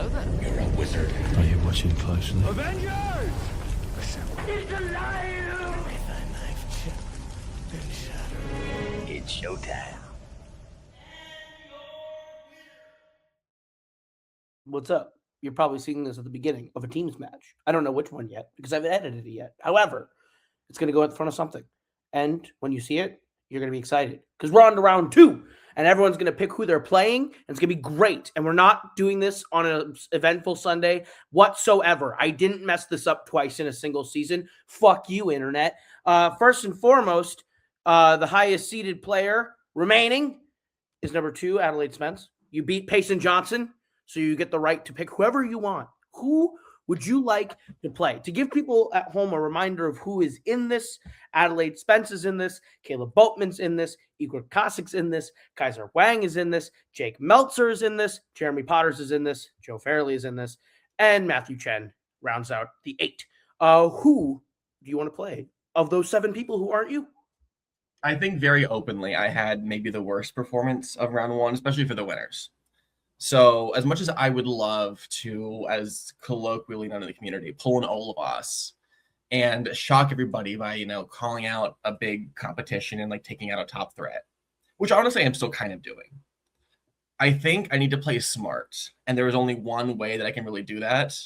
You're a wizard. Are you watching closely? Avengers! He's alive! With a knife chip and shatter. It's showtime. What's up? You're probably seeing this at the beginning of a Teams match. I don't know which one yet because I haven't edited it yet. However, it's going to go in front of something. And when you see it, you're going to be excited because we're on to round 2 and everyone's going to pick who they're playing. And it's going to be great. And we're not doing this on an eventful Sunday whatsoever. I didn't mess this up twice in a single season. Fuck you, internet. First and foremost, the highest seeded player remaining is number 2, Adelaide Spence. You beat Payson Johnson, so you get the right to pick whoever you want. Who would you like to play? To give people at home a reminder of who is in this, Adelaide Spence is in this, Caleb Boatman's in this, Igor Kosik's in this, Kaiser Wang is in this, Jake Meltzer is in this, Jeremy Potters is in this, Joe Fairley is in this, and Matthew Chen rounds out the 8. Who do you want to play of those 7 people? Who aren't you? I think very openly I had maybe the worst performance of round 1, especially for the winners. So as much as I would love to, as colloquially known in the community, pull an all of us and shock everybody by, calling out a big competition and like taking out a top threat, which honestly I'm still kind of doing. I think I need to play smart, and there is only one way that I can really do that.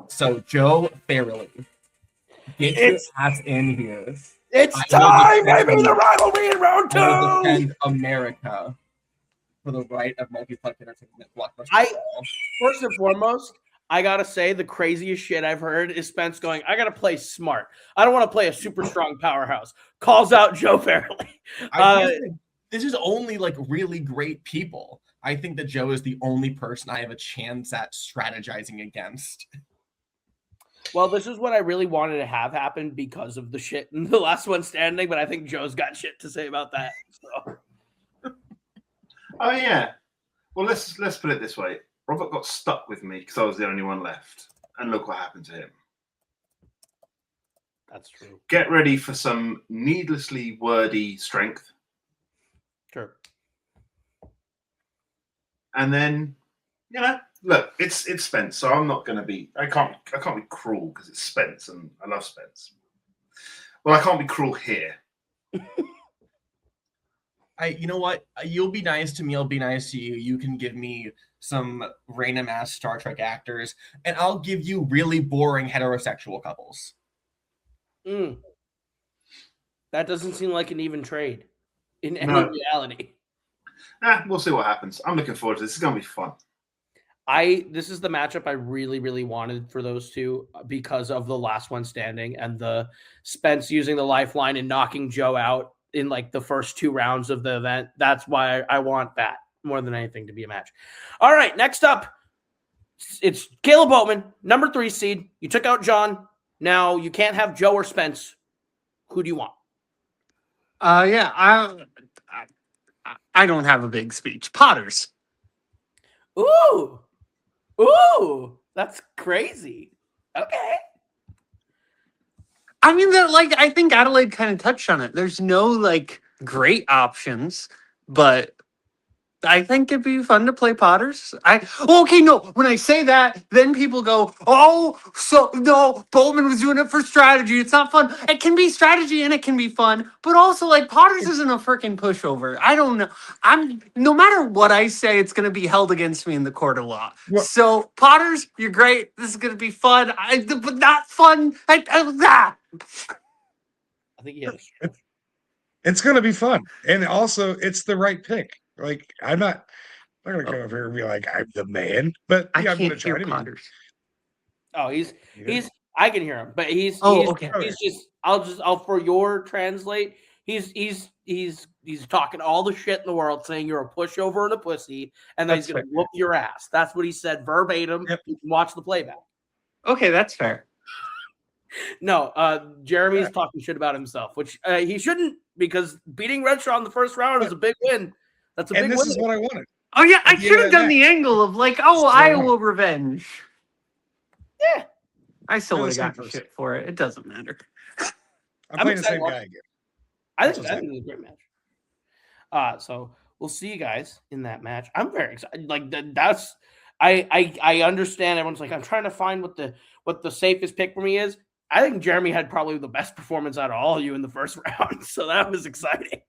So Joe Fairley, get your ass in here. It's time, baby, the rivalry in round 2! I will defend America for the right of multiplex entertainment. Blockbuster. First and foremost, I gotta say the craziest shit I've heard is Spence going, I gotta play smart. I don't want to play a super strong powerhouse. Calls out Joe Fairley. This is only like really great people. I think that Joe is the only person I have a chance at strategizing against. Well, this is what I really wanted to have happen because of the shit in the last one standing, but I think Joe's got shit to say about that. So. Oh yeah. Well, let's put it this way. Robert got stuck with me because I was the only one left, and look what happened to him. That's true. Get ready for some needlessly wordy strength. Sure. And then, look, it's Spence, so I'm not going to be. I can't be cruel because it's Spence, and I love Spence. Well, I can't be cruel here. You know what? You'll be nice to me. I'll be nice to you. You can give me some random ass Star Trek actors, and I'll give you really boring heterosexual couples. That doesn't seem like an even trade in any reality. We'll see what happens. I'm looking forward to this. It's going to be fun. This is the matchup I really, really wanted for those two because of the last one standing and the Spence using the lifeline and knocking Joe out in like the first 2 rounds of the event. That's why I want that more than anything to be a match. All right, next up, it's Caleb Boatman, number 3 seed. You took out John. Now you can't have Joe or Spence. Who do you want? Yeah, I don't have a big speech. Potters. Ooh, that's crazy. Okay. I mean, I think Adelaide kind of touched on it. There's no great options, but I think it'd be fun to play Potters. When I say that, then people go, no, Bowman was doing it for strategy. It's not fun. It can be strategy and it can be fun, but also Potters isn't a freaking pushover. I don't know. No matter what I say, it's going to be held against me in the court of law. What? So Potters, you're great. This is going to be fun, but not fun. I think yes. It's going to be fun. And also it's the right pick. I'm not going to come up here and be like, I'm the man, but I I'm going to can't try hear to Potters. Oh, I can hear him, but he's okay. He's just, I'll for your translate. He's talking all the shit in the world, saying you're a pushover and a pussy, and then he's going to whoop your ass. That's what he said verbatim. Yep. You can watch the playback. Okay, that's fair. No, Jeremy's talking shit about himself, which he shouldn't, because beating Redshaw in the first round is a big win. That's a big win. And this is what I wanted. Oh, yeah, I should have done the angle of Iowa revenge. Yeah. I still would have gotten shit for it. It doesn't matter. I'm playing the same guy again. I think that is a great match. So we'll see you guys in that match. I'm very excited. I understand everyone's like, I'm trying to find what the safest pick for me is. I think Jeremy had probably the best performance out of all of you in the first round, so that was exciting.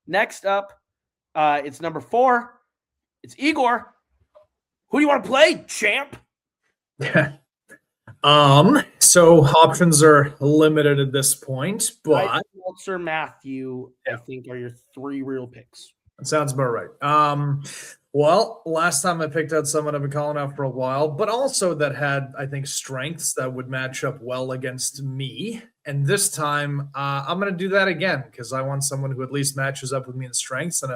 Next up, it's number 4. It's Igor. Who do you want to play, champ? So options are limited at this point, but Sir Matthew, I think, are your 3 real picks. that sounds about right. Well, last time I picked out someone I've been calling out for a while, but also that had, I think, strengths that would match up well against me. And this time, I'm going to do that again because I want someone who at least matches up with me in strengths. And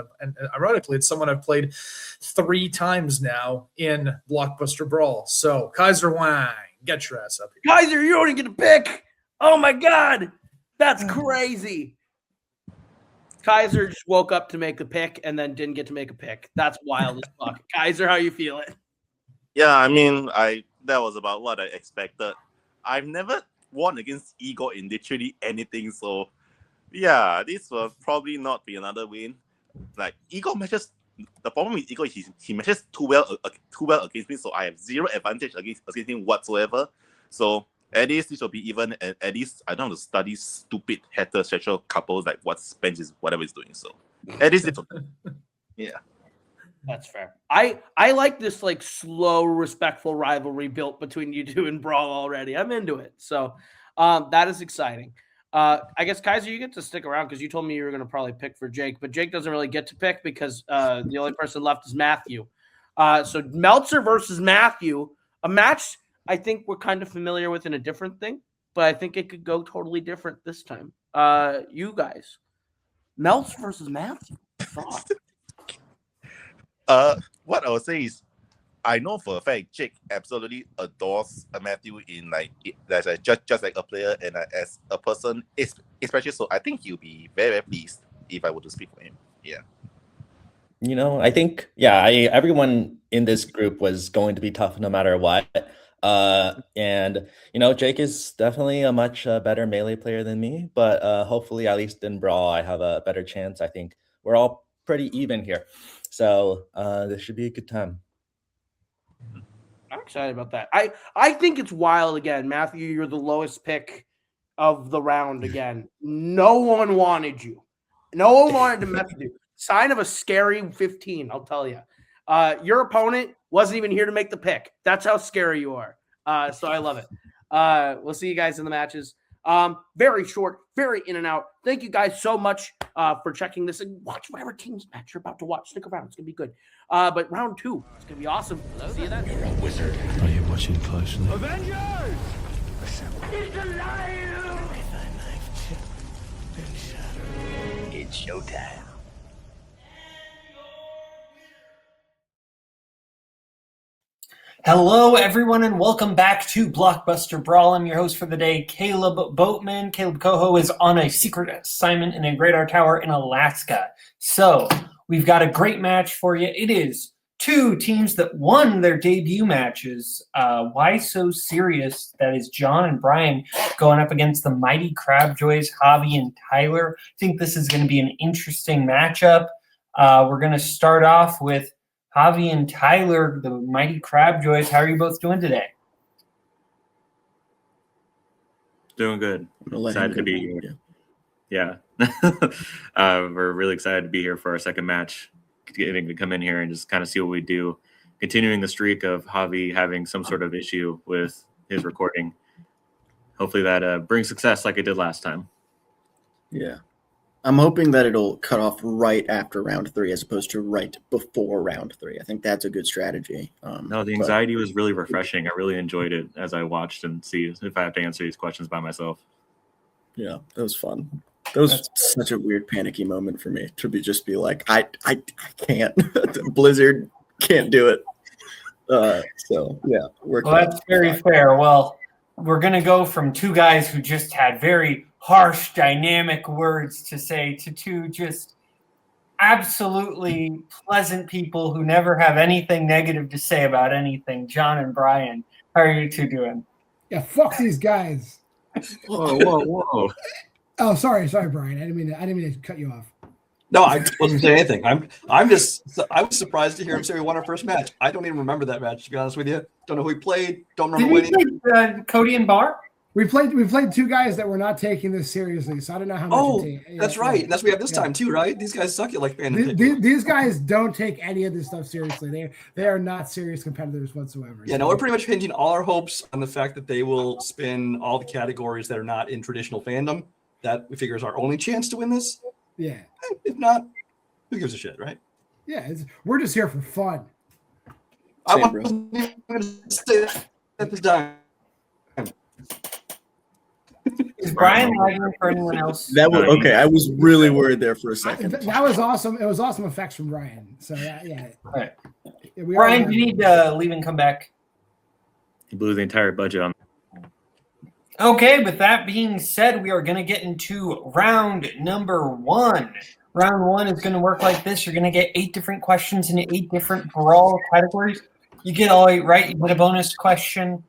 ironically, it's someone I've played 3 times now in Blockbuster Brawl. So, Kaiser Wang, get your ass up here. Kaiser, you don't even get a pick. Oh my God, that's crazy. Kaiser just woke up to make a pick and then didn't get to make a pick. That's wild as fuck. Kaiser, how you feeling? Yeah, I mean, that was about what I expected. I've never won against Igor in literally anything, so yeah, this will probably not be another win. Like Igor matches, the problem with Igor is he matches too well against me, so I have 0 advantage against him whatsoever. So at least this will be even, and at least I don't have to study stupid heterosexual couples like what Spence is whatever he's doing. So at least it's okay. Yeah. That's fair. I like this like slow, respectful rivalry built between you two and Brawl already. I'm into it. So that is exciting. I guess Kaiser, you get to stick around because you told me you were going to probably pick for Jake, but Jake doesn't really get to pick because the only person left is Matthew. So Meltzer versus Matthew, a match I think we're kind of familiar with in a different thing, but I think it could go totally different this time. You guys, Meltzer versus Matthew. Thought. What I would say is, I know for a fact Jake absolutely adores Matthew in just like a player and as a person, especially. So I think he'll be very, very pleased if I were to speak for him. Yeah. I think everyone in this group was going to be tough no matter what. And Jake is definitely a much better melee player than me, but hopefully at least in Brawl I have a better chance. I think we're all pretty even here. So this should be a good time. I'm excited about that. I think it's wild again. Matthew, you're the lowest pick of the round again. No one wanted you. No one wanted to mess with you. Sign of a scary 15, I'll tell you. Your opponent wasn't even here to make the pick. That's how scary you are. So I love it. We'll see you guys in the matches. Very short, very in and out. Thank you guys so much for checking this and watch whatever team's match you're about to watch. Stick around. It's going to be good. But round 2, it's going to be awesome. See you then. You're a wizard. Are you watching closely? Avengers! It's alive! With thy knife tipped and shattered. It's showtime. Hello, everyone, and welcome back to Blockbuster Brawl. I'm your host for the day, Caleb Boatman. Caleb Coho is on a secret assignment in a radar tower in Alaska. So we've got a great match for you. It is 2 teams that won their debut matches. Why So Serious? That is John and Brian going up against the mighty Crabjoys, Javi and Tyler. I think this is going to be an interesting matchup. We're going to start off with Javi and Tyler, the mighty Crabjoys. How are you both doing today? Doing good. Excited to be here. Yeah. We're really excited to be here for our second match. Getting to come in here and just kind of see what we do. Continuing the streak of Javi having some sort of issue with his recording. Hopefully that brings success like it did last time. Yeah. I'm hoping that it'll cut off right after round 3 as opposed to right before round 3. I think that's a good strategy. No, the anxiety was really refreshing. I really enjoyed it as I watched and see if I have to answer these questions by myself. Yeah, that was fun. That was such a weird panicky moment for me to just be like, I can't. Blizzard can't do it. So yeah, well, that's very fair. Well, we're gonna go from 2 guys who just had very harsh, dynamic words to say to 2 just absolutely pleasant people who never have anything negative to say about anything. John and Brian, how are you 2 doing? Yeah, fuck these guys. Whoa. Oh, sorry, Brian. I didn't mean to cut you off. No, I wasn't saying anything. I was surprised to hear him say we won our first match. I don't even remember that match, to be honest with you. Don't know who we played. Don't remember Did winning. we play Cody and Bar? We played two guys that were not taking this seriously, so I don't know how much. Oh, that's right. That's what we have this time too, right? These guys suck at like These guys don't take any of this stuff seriously. They are not serious competitors whatsoever. Yeah, no, we're pretty much hinging all our hopes on the fact that they will spin all the categories that are not in traditional fandom. That we figure is our only chance to win this. Yeah. If not, who gives a shit, right? Yeah, we're just here for fun. I wasn't even going to say that at this time. Is Brian lagging for anyone else? That was okay. I was really worried there for a second. That was awesome. It was awesome effects from Brian. So yeah. All right. Brian, you need to leave and come back. He blew the entire budget on. Okay, with that being said, we are going to get into round number 1. Round 1 is going to work like this. You're going to get 8 different questions in 8 different Brawl categories. You get all 8 right, you get a bonus question,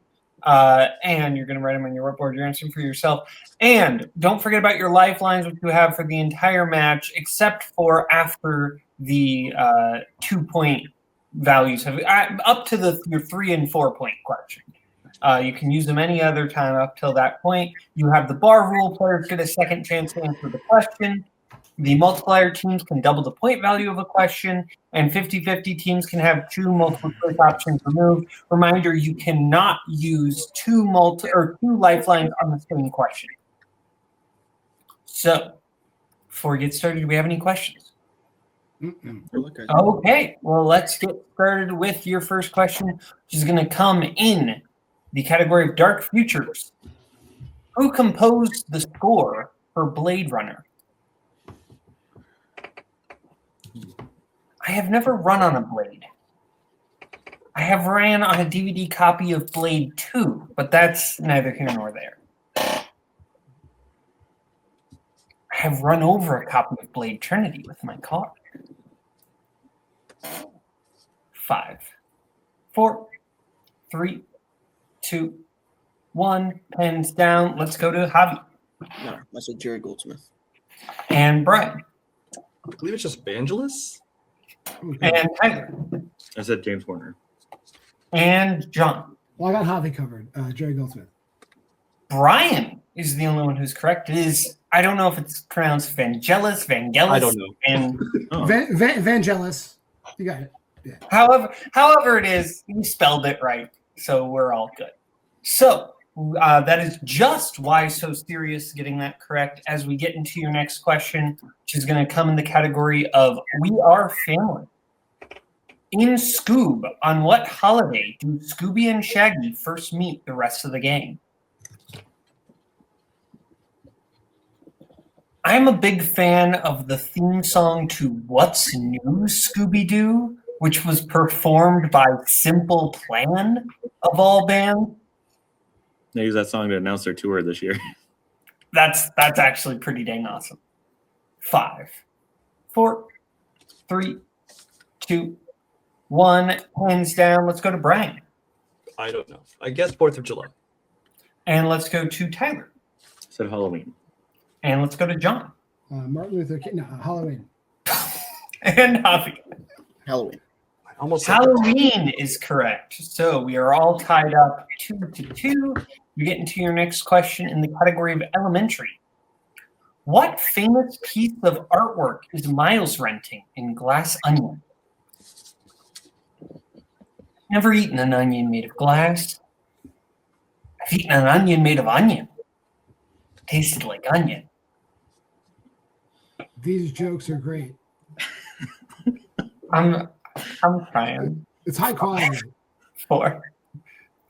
and you're going to write them on your whiteboard. You're answering for yourself. And don't forget about your lifelines, which you have for the entire match, except for after the 2-point values have up to your 3 and 4 point question. You can use them any other time up till that point. You have the bar rule. Players get a second chance to answer the question. The multiplier teams can double the point value of a question, and 50-50 teams can have 2 multiple choice options removed. Reminder, you cannot use 2 lifelines on the same question. So, before we get started, do we have any questions? Okay, well, let's get started with your first question, which is going to come in the category of Dark Futures. Who composed the score for Blade Runner? I have never run on a Blade. I have ran on a DVD copy of Blade 2, but that's neither here nor there. I have run over a copy of Blade Trinity with my car. 5, 4, 3, 2, 1. Pens down. Let's go to Javi. No, I said Jerry Goldsmith. And Brian. I believe it's just Vangelis. And Tyler. I said James Warner. And John. Well, I got Javi covered. Jerry Goldsmith. Brian is the only one who's correct. It is, I don't know if it's pronounced Vangelis. I don't know. And Vangelis. You got it. Yeah. However it is, you spelled it right, so we're all good. So that is just why so serious getting that correct. As we get into your next question, which is going to come in the category of We Are Family. In Scoob, on what holiday do Scooby and Shaggy first meet the rest of the gang? I'm a big fan of the theme song to What's New, Scooby-Doo, which was performed by Simple Plan, of all bands. They use that song to announce their tour this year. That's actually pretty dang awesome. 5, 4, 3, 2, 1. Hands down. Let's go to Brian. I don't know. I guess 4th of July. And let's go to Tyler. Said Halloween. And let's go to John. Martin Luther King. No, Halloween. And Javi. Halloween. Halloween is correct. So we are all tied up 2-2. You get into your next question in the category of elementary. What famous piece of artwork is Miles renting in Glass Onion? Never eaten an onion made of glass. I've eaten an onion made of onion. Tasted like onion. These jokes are great. I'm trying. It's high quality. 4,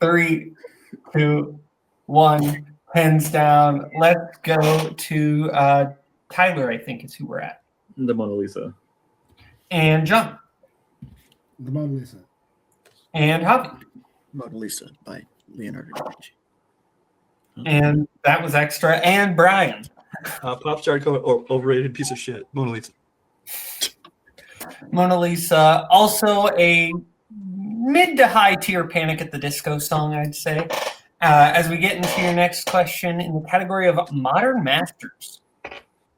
3, 2, 1. Pens down. Let's go to Tyler, I think is who we're at. The Mona Lisa. And John. The Mona Lisa. And Javi. Mona Lisa by Leonardo da Vinci. And that was extra. And Brian. Pop star overrated piece of shit. Mona Lisa. Mona Lisa. Also a mid to high tier Panic at the Disco song, I'd say. As we get into your next question in the category of Modern Masters.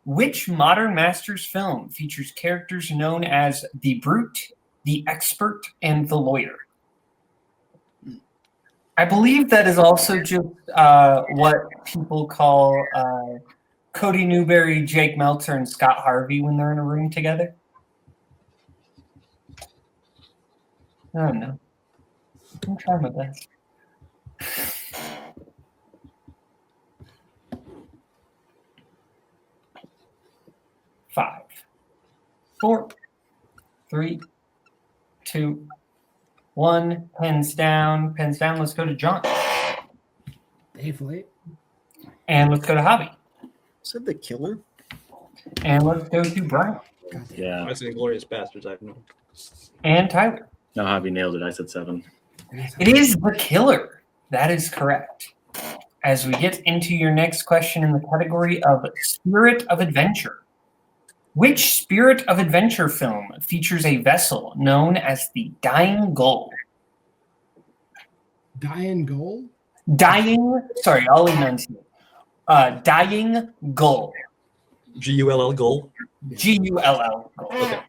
Which Modern Masters film features characters known as the Brute, the Expert, and the Lawyer? I believe that is also just what people call Cody Newberry, Jake Meltzer, and Scott Harvey when they're in a room together. I don't know. I'm trying my best. 5, 4, 3, 2, 1. Pens down. Pens down. Let's go to John. Definitely. And let's go to Hobby. Said the killer. And let's go to Brian. Yeah. That's an Inglorious Bastards. I've known. And Tyler. No, Javi nailed it. I said 7. It is the killer. That is correct. As we get into your next question in the category of Spirit of Adventure. Which Spirit of Adventure film features a vessel known as the Dying Gull? Dying Gull? Sorry, I'll enunciate. Dying Gull. Gull Gull. Gull. Okay.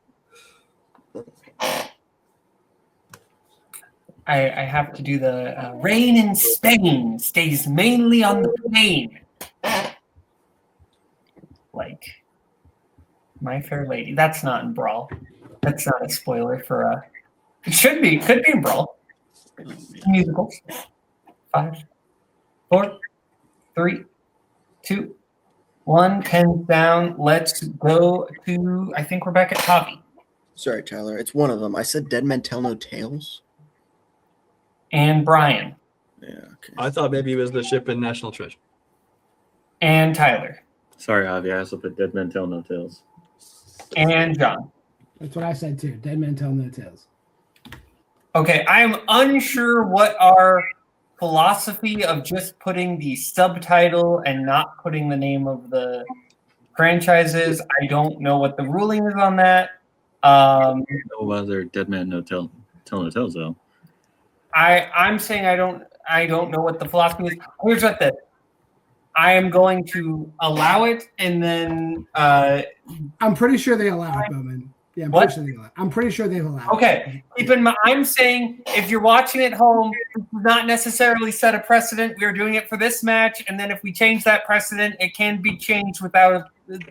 I have to do the rain in Spain stays mainly on the plain. Like My Fair Lady. That's not in Brawl. That's not a spoiler for it should be. Could be in Brawl. Musicals. 5, 4, 3, 2, 1. Pens down. Let's go to, I think we're back at Hobby. Sorry, Tyler. It's one of them. I said Dead Men Tell No Tales. And Brian. Yeah, okay. I thought maybe it was the ship in National Treasure. And Tyler. Sorry, Javi. I also put Dead Men Tell No Tales. And John. That's what I said too. Dead Men Tell No Tales. Okay, I am unsure what our philosophy of just putting the subtitle and not putting the name of the franchise is. I don't know what the ruling is on that. No other Dead Man Tell No Tales though. I'm saying I don't know what the philosophy is. Here's what this. I am going to allow it, and then I'm pretty sure they allow it, Bowman. Yeah, I'm pretty sure they've allowed it. Okay, keep in mind, I'm saying if you're watching at home, this does not necessarily set a precedent. We are doing it for this match, and then if we change that precedent, it can be changed without a big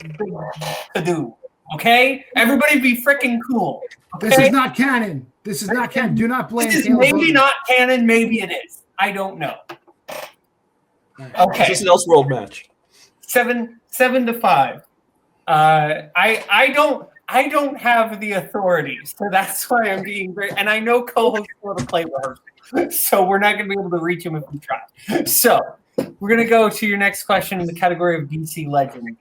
to-do. Okay? Everybody be freaking cool. Okay? This is not canon. This is not canon. Do not blame This is Caleb maybe Bowman. not canon, maybe it is. I don't know. Okay. Is this an Elseworld match? 7 to 5. I don't have the authority, so that's why I'm being great. And I know co-hosts want to play rehearsal, so we're not going to be able to reach him if we try. So we're going to go to your next question in the category of DC Legend.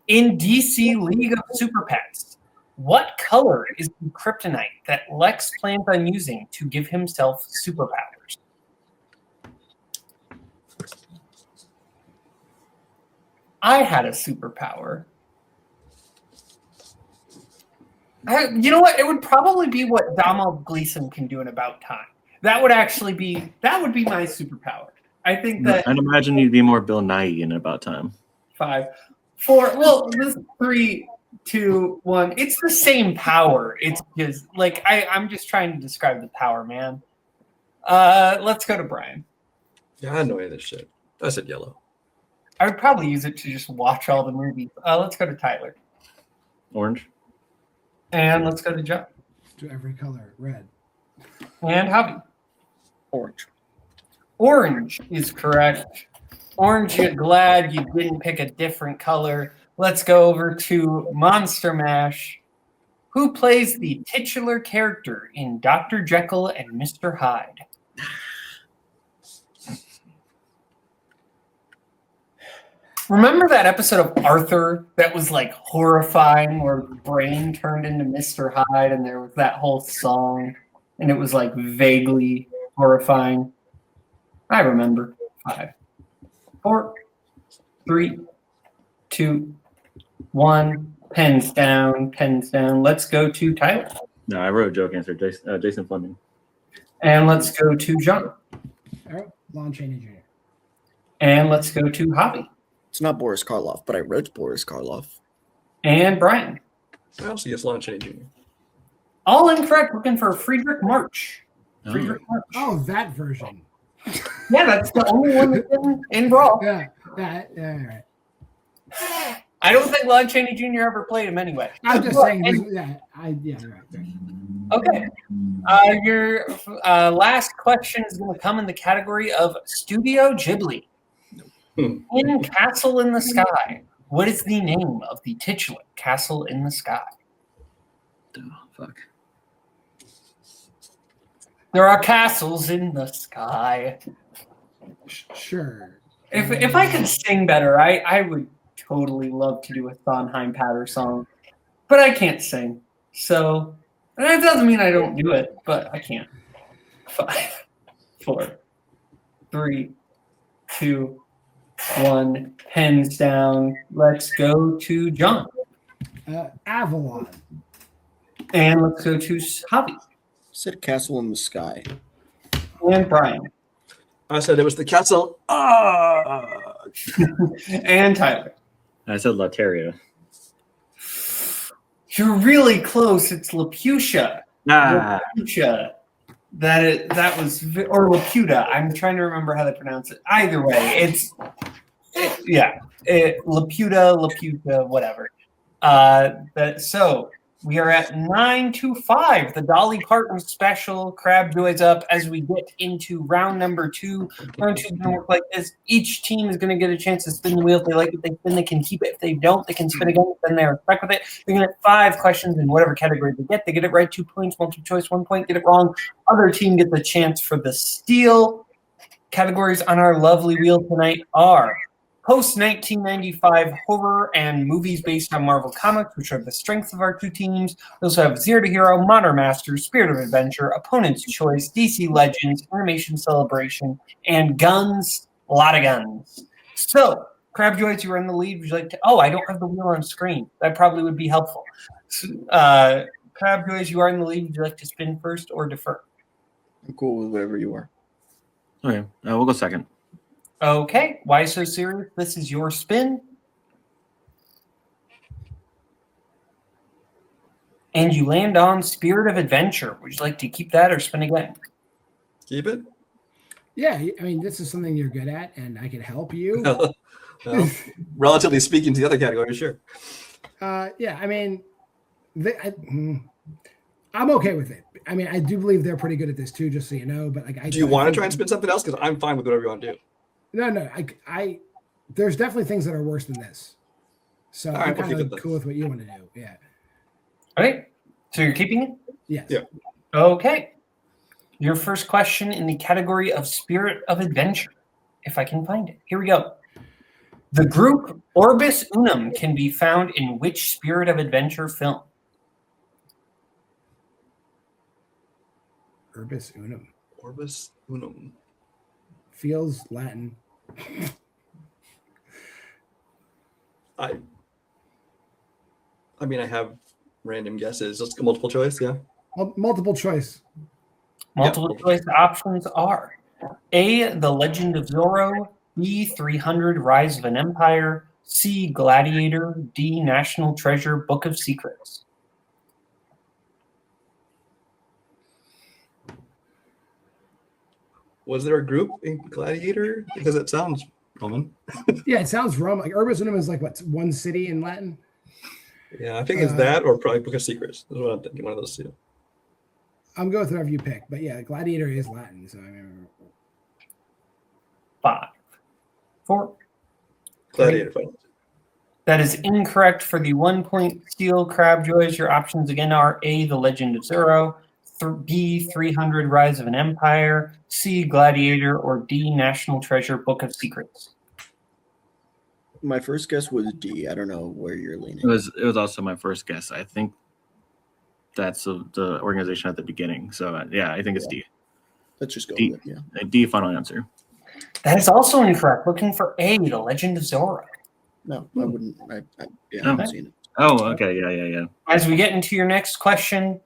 In DC League of Super Pets, what color is the kryptonite that Lex plans on using to give himself superpowers? I had a superpower. You know what? It would probably be what Donald Gleason can do in about time. That would be my superpower. I think that I'd imagine you'd be more Bill Nye in about time. 5, 4. Well, this 3, 2, 1. It's the same power. It's just like I'm just trying to describe the power, man. Let's go to Brian. Yeah, I know this shit. I said yellow. I would probably use it to just watch all the movies. Let's go to Tyler. Orange. And let's go to John. To every color. Red. And Hobby. Orange. Orange is correct. Orange, you're glad you didn't pick a different color. Let's go over to Monster Mash. Who plays the titular character in Dr. Jekyll and Mr. Hyde? Remember that episode of Arthur that was like horrifying where Brain turned into Mr. Hyde and there was that whole song and it was like vaguely horrifying? I remember. 5, 4, 3, 2, 1. Pens down. Pens down. Let's go to Tyler. No, I wrote a joke answer. Jason Fleming. And let's go to John. Lon Chaney Jr. And let's go to Hobby. It's not Boris Karloff, but I wrote Boris Karloff. And Brian. I also guess Lon Chaney Jr. All incorrect. Looking for Friedrich March. Friedrich March. Oh, that version. Yeah, that's the only one that's in Brawl. Yeah, all right. I don't think Lon Chaney Jr. ever played him anyway. I'm just saying. Right. Okay. Your last question is going to come in the category of Studio Ghibli. In Castle in the Sky, what is the name of the titular castle in the sky? Oh, fuck. There are castles in the sky. Sure. If I could sing better, I would totally love to do a Sondheim Patter song, but I can't sing. So that doesn't mean I don't do it, but I can't. 5, 4, 3, 2, 1. Pens down. Let's go to John. Avalon. And let's go to Javi. Said Castle in the Sky. And Brian. I said it was the castle. And Tyler. I said Lateria. You're really close. It's Laputa. Laputa. That was or Laputa. I'm trying to remember how they pronounce it. Either way, Laputa, whatever. So we are at 9-5. The Dolly Parton special. Crabjoys up as we get into round number 2. Round 2 is going to work like this. Each team is going to get a chance to spin the wheel. If they like it, they spin. They can keep it. If they don't, they can spin again. Then they're stuck with it. They're going to get 5 questions in whatever category they get. They get it right, 2 points. Multiple choice, 1 point. Get it wrong. Other team gets a chance for the steal. Categories on our lovely wheel tonight are post-1995 horror and movies based on Marvel Comics, which are the strengths of our 2 teams. We also have Zero to Hero, Modern Masters, Spirit of Adventure, Opponent's Choice, DC Legends, Animation Celebration, and guns. A lot of guns. So, Crabjoys, you are in the lead. Would you like to... Oh, I don't have the wheel on screen. That probably would be helpful. Crabjoys, you are in the lead. Would you like to spin first or defer? I'm cool with whatever you are. Okay, we'll go second. Okay, why so serious? This is your spin. And you land on Spirit of Adventure. Would you like to keep that or spin again? Keep it? Yeah, I mean, this is something you're good at, and I can help you. Well, relatively speaking to the other category, sure. Yeah, I mean, I'm okay with it. I mean, I do believe they're pretty good at this too, just so you know. But like, do you want to try and spin something else? Because I'm fine with whatever you want to do. No. There's definitely things that are worse than this. So All right, I'm we'll kind keep of it cool with what you want to do. Yeah. All right. So you're keeping it? Yes. Yeah. Okay. Your first question in the category of Spirit of Adventure, if I can find it. Here we go. The group Orbis Unum can be found in which Spirit of Adventure film? Orbis Unum. Orbis Unum. Feels Latin. I mean, I have random guesses. Let's go multiple choice, yeah? Multiple choice. Multiple choice options are A, The Legend of Zorro, B, 300 Rise of an Empire, C, Gladiator, D, National Treasure, Book of Secrets. Was there a group in Gladiator? Because it sounds Roman. Yeah, it sounds Roman. Like Orbis Unum is like what, one city in Latin? Yeah, I think it's that or probably Book of Secrets. That's what I'm thinking. One of those two. I'm going with whatever you pick, but yeah, Gladiator is Latin. So I remember. 5, 4. Gladiator final. That is incorrect for the 1 point steal. Crabjoys, your options again are A, The Legend of Zorro, B, 300 Rise of an Empire, C, Gladiator, or D, National Treasure, Book of Secrets. My first guess was D. I don't know where you're leaning. It was also my first guess. I think that's the organization at the beginning. So yeah, I think it's D. Let's just go D, with it. Yeah. D, final answer. That is also incorrect. Looking for A, The Legend of Zorro. No, I wouldn't. I haven't seen it. Oh, okay. Yeah. As we get into your next question,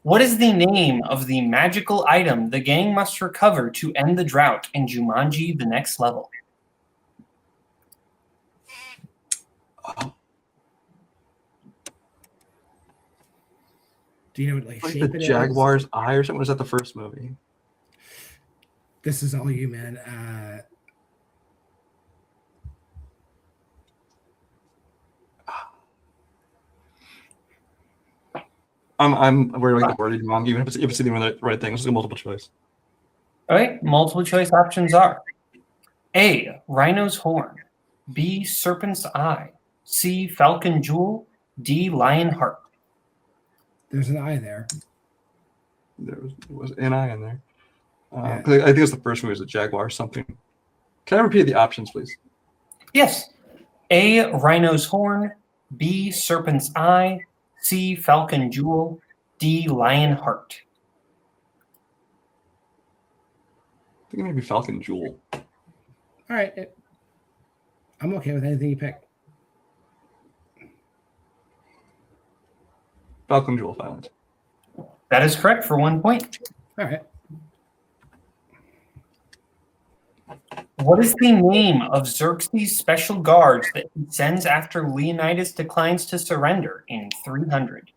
what is the name of the magical item the gang must recover to end the drought in Jumanji: The Next Level? Do you know what like Like shape the it is? Jaguar's eye or something? Was that the first movie? This is all you, man. I'm worried about the wording wrong. Even if it's the right thing, this is a multiple choice. All right, multiple choice options are A, rhino's horn, B, serpent's eye, C, falcon jewel, D, lion heart. There's an eye there. There was an eye in there. Yeah. 'Cause I think it's the first movie was a Jaguar or something. Can I repeat the options, please? Yes. A, rhino's horn, B, serpent's eye, C, falcon jewel, D, lion heart. I think maybe Falcon Jewel. All right. I'm okay with anything you pick. Falcon Jewel Violent. That is correct for 1 point. All right. What is the name of Xerxes' special guards that he sends after Leonidas declines to surrender in 300?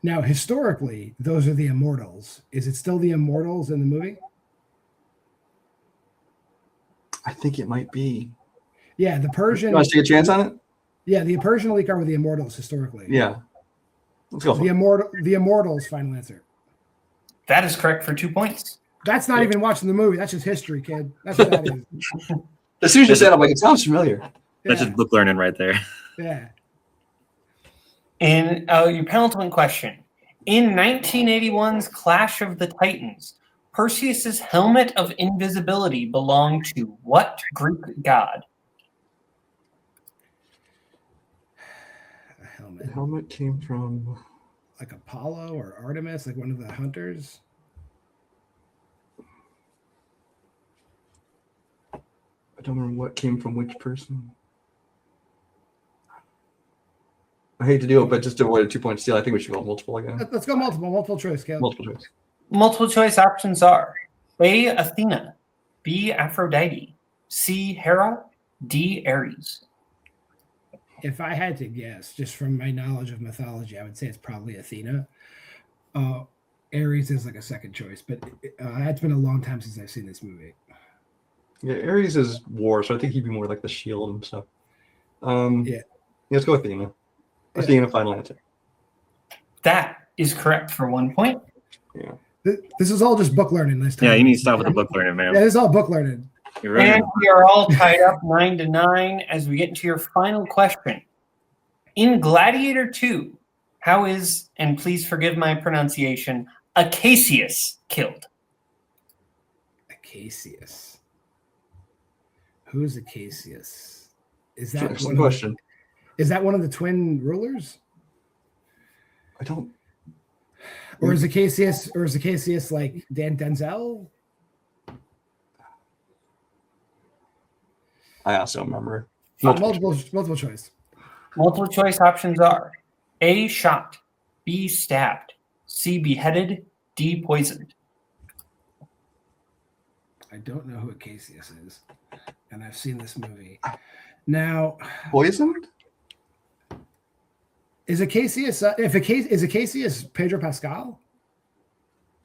Now, historically, those are the Immortals. Is it still the Immortals in the movie? I think it might be. Yeah, the Persian. You want to take a chance on it? Yeah, the Persian elite guard were the Immortals historically. Yeah. Let's go. The Immortals. Final answer. That is correct for 2 points. That's not even watching the movie. That's just history, kid. That's what that is. As soon as you said it, I'm like, it sounds familiar. That's just book learning right there. Yeah. In your penultimate question, in 1981's Clash of the Titans, Perseus's helmet of invisibility belonged to what Greek god? A helmet. The helmet came from Like Apollo or Artemis, like one of the hunters. I don't remember what came from which person. I hate to do it, but just to avoid a 2 point steal, I think we should go multiple again. Let's go multiple choice, Caleb. Multiple choice. Multiple choice options are A, Athena, B, Aphrodite, C, Hera, D, Ares. If I had to guess, just from my knowledge of mythology, I would say it's probably Athena. Ares is like a second choice, but it's been a long time since I've seen this movie. Yeah, Ares is war, so I think he'd be more like the shield and stuff. Yeah. Let's go with Athena. Athena, final answer. That is correct for 1 point. Yeah. This is all just book learning this time. Yeah, you need to stop with the book learning, man. Yeah, this is all book learning. You're right. And we are all tied up 9-9 as we get into your final question. In Gladiator 2, how is, and please forgive my pronunciation, Acacius killed? Acacius. Who's Acacius? Is that Excellent question. Is that one of the twin rulers? I don't. Or is Acacius like Denzel? I also remember. Multiple choice. Multiple choice options are A, shot, B, stabbed, C, beheaded, D, poisoned. I don't know who Acacius is, and I've seen this movie. Now, Poisoned? Is Acacius is Acacius Pedro Pascal?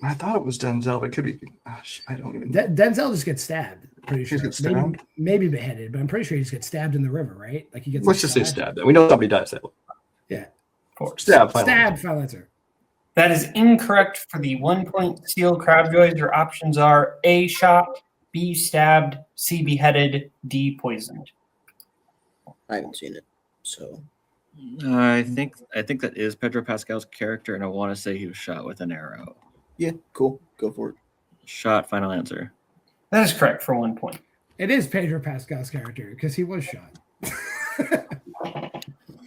I thought it was Denzel, but it could be. I don't even. Denzel just gets stabbed. Pretty sure. Gets stabbed? Maybe beheaded, but I'm pretty sure he just gets stabbed in the river, right? Like he gets. Let's just say stabbed. We know somebody dies that way. Yeah. Stab. Final answer. That is incorrect for the 1 point steal. Crabjoys. Your options are A, shot, B, stabbed, C, beheaded, D, poisoned. I haven't seen it, so I think that is Pedro Pascal's character, and I want to say he was shot with an arrow. yeah, cool. Go for it. Shot. Final answer. That is correct for 1 point. It is Pedro Pascal's character because he was shot.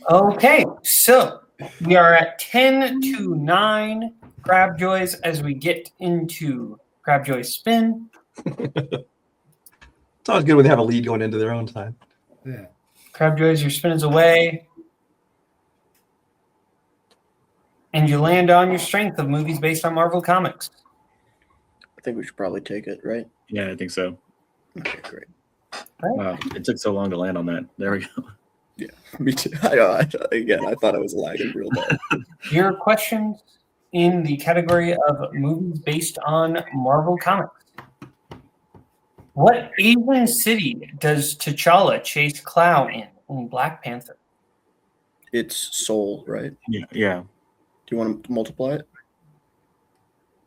Okay, so we are at 10-9 Crabjoys as we get into Crabjoy spin. It's always good when they have a lead going into their own side. Yeah. Crabjoys, your spin is away. And you land on your strength of movies based on Marvel Comics. I think we should probably take it, right? Yeah, I think so. Okay, great. Wow, it took so long to land on that. There we go. Yeah, me too. I thought I was lagging real bad. Your questions in the category of movies based on Marvel Comics. What Asian city does T'Challa chase Clow in Black Panther? It's Seoul, right? Yeah. Yeah. Do you want to multiply it?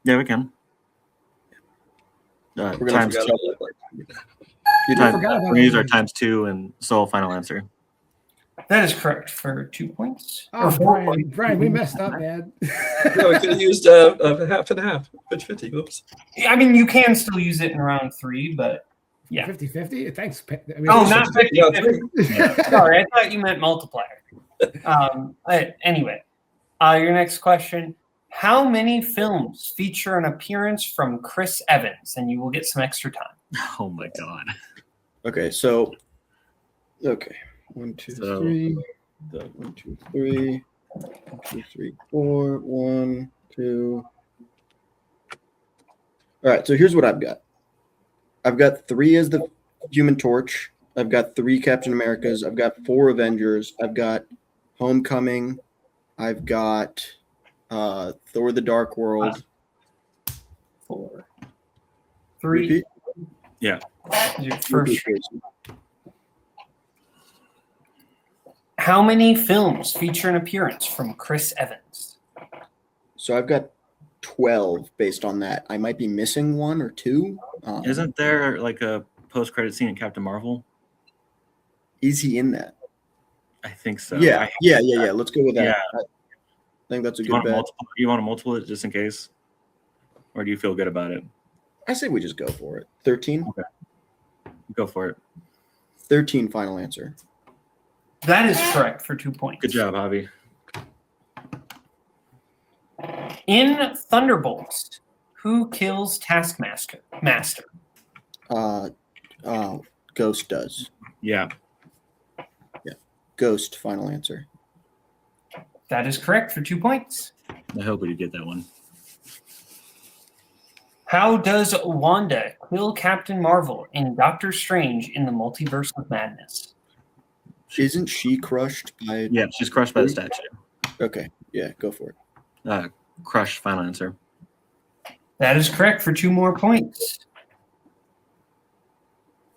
Yeah, we can. We're gonna Times forget two. about that. We use our times 2 and Soul final answer. That is correct for 2 points. Oh, Or 4 Brian, points. Brian, we messed up, man. No, we could have used a half and a half. 50-50. Oops. I mean, you can still use it in round 3, but yeah. 50-50? Thanks. Oh, not 50-50. Sorry, I thought you meant multiplier. Anyway, your next question. How many films feature an appearance from Chris Evans? And you will get some extra time. Oh my God. Okay, so 1, 2, 3. 1, 2, 3. 1, 2, 3, 4. 1, 2. All right, so here's what I've got. I've got 3 as the Human Torch. I've got 3 Captain Americas. I've got 4 Avengers. I've got Homecoming. I've got Thor: The Dark World. 4. 3. Repeat? Yeah. Your first. How many films feature an appearance from Chris Evans? So I've got 12 based on that. I might be missing 1 or 2. Isn't there like a post-credit scene in Captain Marvel? Is he in that? I think so. Yeah. Let's go with that. Yeah. I think that's a You good bet. you want to multiple it just in case? Or do you feel good about it? I say we just go for it. 13? Okay. Go for it. 13 final answer. That is correct for 2 points. Good job, Javi. In Thunderbolts, who kills Taskmaster? Ghost does. Yeah. Ghost final answer. That is correct for 2 points. I hope we get that one. How does Wanda kill Captain Marvel in Doctor Strange in the Multiverse of Madness? Isn't she crushed by... Yeah, she's crushed by the statue. Okay. Yeah, go for it. Crush, final answer. That is correct for 2 more points.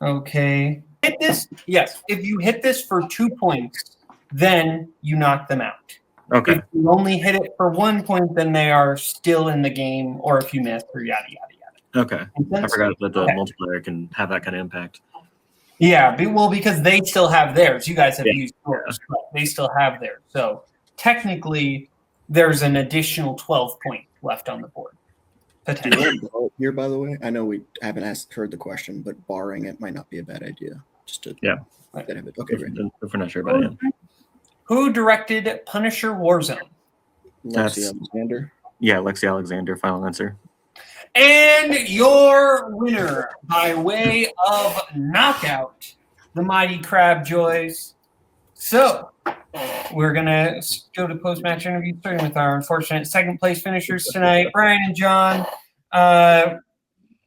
Okay. Hit this? Yes. If you hit this for 2 points, then you knock them out. Okay. If you only hit it for 1 point, then they are still in the game, or if you miss, or yada, yada, yada. Okay. I forgot that the multiplayer can have that kind of impact. Yeah, because they still have theirs. You guys have used yours, but they still have theirs. So technically, there's an additional 12 points left on the board. Potentially. Here, by the way, I know we haven't heard the question, but barring it might not be a bad idea. Just to have it. Okay, great. If we're not sure about it. Who directed Punisher Warzone? Lexi Alexander. Yeah, Lexi Alexander, final answer. And your winner by way of knockout, the mighty Crabjoys. So we're going to go to post-match interview, starting with our unfortunate second-place finishers tonight. Brian and John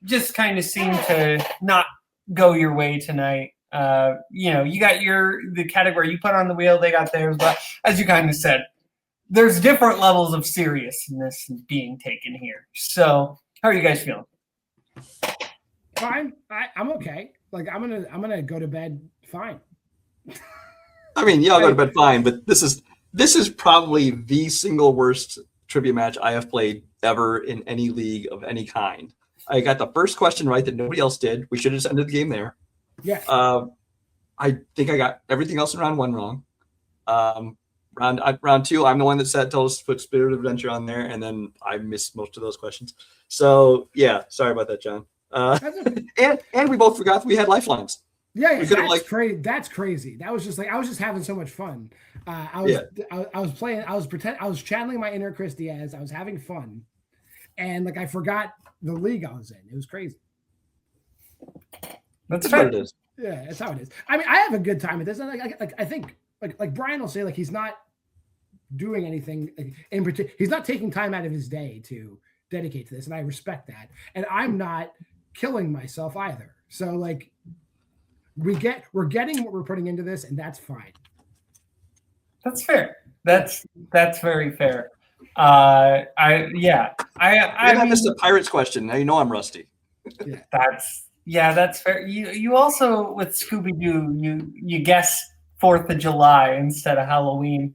just kind of seem to not go your way tonight. You got the category you put on the wheel, they got theirs, but as you kind of said, there's different levels of seriousness being taken here. So how are you guys feeling? Fine. I'm okay. Like I'm gonna go to bed fine. I mean, yeah, I'll go to bed fine, but this is probably the single worst trivia match I have played ever in any league of any kind. I got the first question right that nobody else did. We should have just ended the game there. Yeah. I think I got everything else in round 1 wrong. Round 2, I'm the one that told us to put Spirit of Adventure on there, and then I missed most of those questions. So yeah, sorry about that, John. And we both forgot that we had lifelines. Yeah, that's crazy. That's crazy. That was just like I was just having so much fun. I was playing. I was channeling my inner Chris Diaz. I was having fun, and like I forgot the league I was in. It was crazy. That's what it is. Yeah, that's how it is. I mean, I have a good time at this. I think like Brian will say like he's not doing anything in particular. He's not taking time out of his day to dedicate to this, and I respect that. And I'm not killing myself either. So like we're getting what we're putting into this, and that's fine. That's fair. That's very fair. I missed a Pirates question. Now you know I'm rusty. That's fair. You also with Scooby Doo, you guess 4th of July instead of Halloween.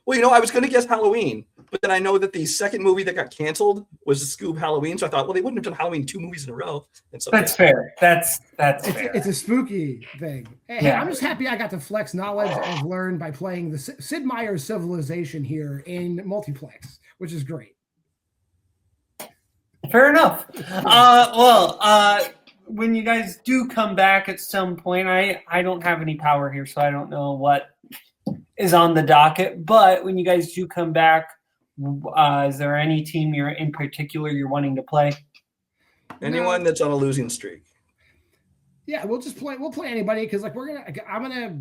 Well, I was going to guess Halloween, but then I know that the second movie that got canceled was Scoob Halloween, so I thought, well, they wouldn't have done Halloween 2 movies in a row. And so that's fair. That's fair. It's a spooky thing. Hey, I'm just happy I got to flex knowledge I've learned by playing the Sid Meier's Civilization here in Multiplex, which is great. Fair enough. When you guys do come back at some point, I don't have any power here, so I don't know what is on the docket. But when you guys do come back, is there any team you're in particular you're wanting to play? Anyone that's on a losing streak. Yeah, we'll play anybody because I'm gonna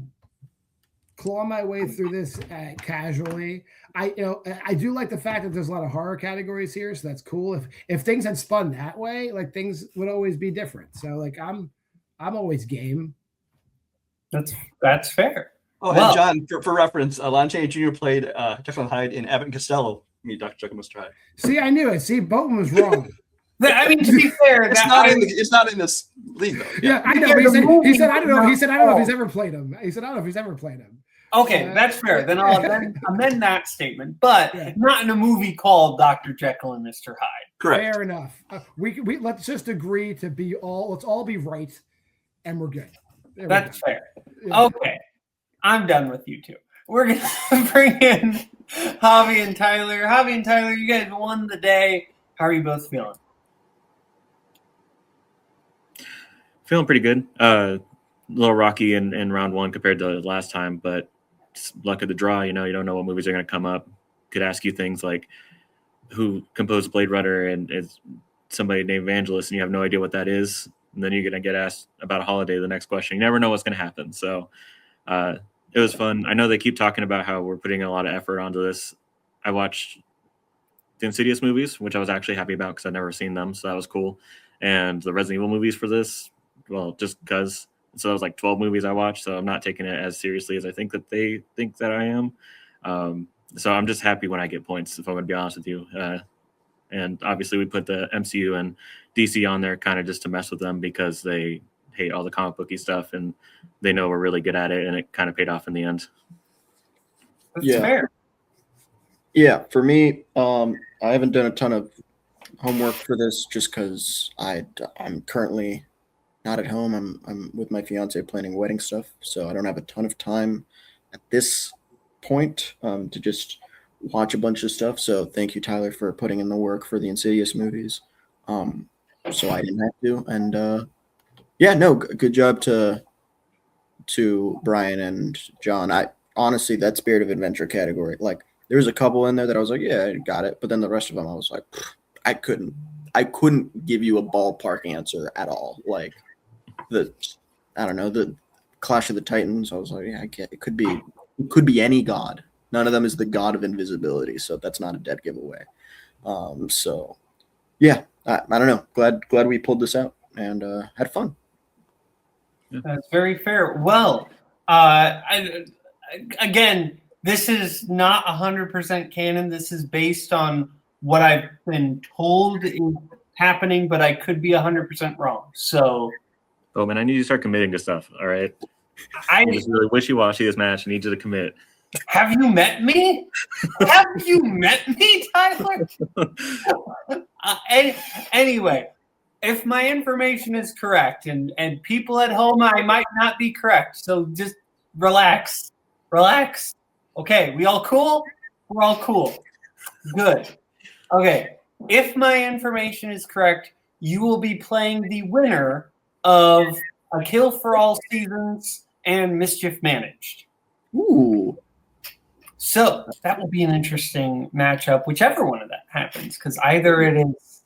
claw my way through this casually. I do like the fact that there's a lot of horror categories here, so that's cool. If things had spun that way, like things would always be different. So like I'm always game. That's fair. Oh, and John, for reference, Lon Chaney Jr. played Jekyll and Hyde in Abbott and Costello. Me, Dr. Jekyll Must Try. See, I knew it. See, Boatman was wrong. I mean, to be fair, it's not in this league though. Yeah, I know. He said I don't know. He said I don't know if he's ever played him. He said I don't know if he's ever played him. Okay, that's fair. Then I'll amend that statement, but not in a movie called Dr. Jekyll and Mr. Hyde. Correct. Fair enough. We let's just agree to be let's all be right, and we're good. That's fair. Yeah. Okay, I'm done with you two. We're gonna bring in Javi and Tyler. Javi and Tyler, you guys won the day. How are you both feeling? Feeling pretty good. A little rocky in round 1 compared to last time, but it's luck of the draw. You don't know what movies are going to come up. Could ask you things like who composed Blade Runner, and it's somebody named Evangelist, and you have no idea what that is. And then you're going to get asked about a holiday the next question. You never know what's going to happen. So it was fun. I know they keep talking about how we're putting a lot of effort onto this. I watched the Insidious movies, which I was actually happy about because I'd never seen them. So that was cool. And the Resident Evil movies for this, well, just because. So that was like 12 movies I watched. So I'm not taking it as seriously as I think that they think that I am. So I'm just happy when I get points, if I'm going to be honest with you. And obviously we put the MCU and DC on there kind of just to mess with them because they hate all the comic booky stuff and they know we're really good at it, and it kind of paid off in the end. That's fair. Yeah, for me, I haven't done a ton of homework for this just because I'm currently not at home. I'm with my fiance planning wedding stuff, so I don't have a ton of time at this point to just watch a bunch of stuff. So thank you, Tyler, for putting in the work for the Insidious movies. So I didn't have to, and good job to Brian and John. I honestly, that Spirit of Adventure category, like there was a couple in there that I was like, yeah, I got it, but then the rest of them I was like, I couldn't give you a ballpark answer at all. Like the Clash of the Titans, I was like, yeah, I can't. It could be any god. None of them is the god of invisibility, so that's not a dead giveaway. So yeah, I don't know. Glad we pulled this out and had fun. That's very fair. Well, again, this is not 100% canon. This is based on what I've been told is happening, but I could be 100% wrong. So, oh man, I need you to start committing to stuff. All right, I'm just really wishy-washy this match. I need you to commit. Have you met me? Have you met me, Tyler? Anyway, if my information is correct, and people at home, I might not be correct. So just relax. Okay, we all cool? We're all cool. Good. Okay, if my information is correct, you will be playing the winner of A Kill for All Seasons and Mischief Managed. Ooh. So that will be an interesting matchup, whichever one of that happens, because either it is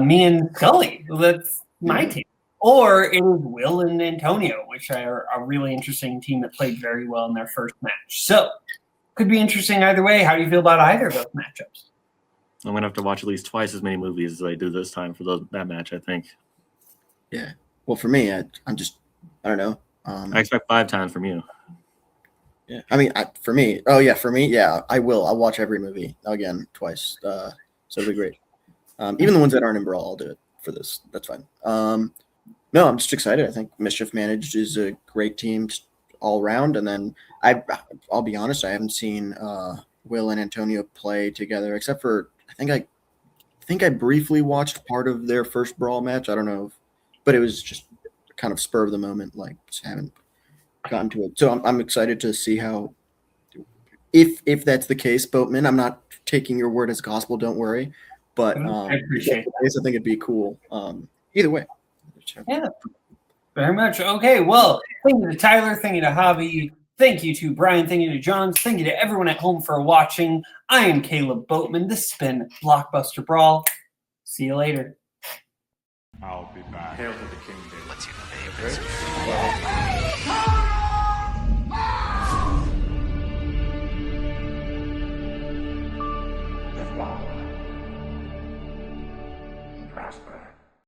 me and Scully, that's my team, or it is Will and Antonio, which are a really interesting team that played very well in their first match. So could be interesting either way. How do you feel about either of those matchups? I'm going to have to watch at least twice as many movies as I do this time for that match, I think. Yeah. Well, for me, I'm just, I don't know. I expect 5 times from you. Yeah, I mean, for me, yeah, I will. I'll watch every movie again twice. So it'll be great. Even the ones that aren't in Brawl, I'll do it for this. That's fine. No, I'm just excited. I think Mischief Managed is a great team all around. And then I'll be honest, I haven't seen Will and Antonio play together, except for I think I briefly watched part of their first Brawl match. I don't know, but it was just kind of spur of the moment. Like, just haven't gotten to it. So I'm excited to see how, if that's the case, Boatman. I'm not taking your word as gospel. Don't worry. But I appreciate that. I think it'd be cool. Either way. Yeah, very much. Okay, well, thank you to Tyler, thank you to Javi, thank you to Brian, thank you to John, thank you to everyone at home for watching. I am Caleb Boatman. This has been Blockbuster Brawl. See you later. I'll be back. Hail to the king, David. What's your favorite? Live long and prosper.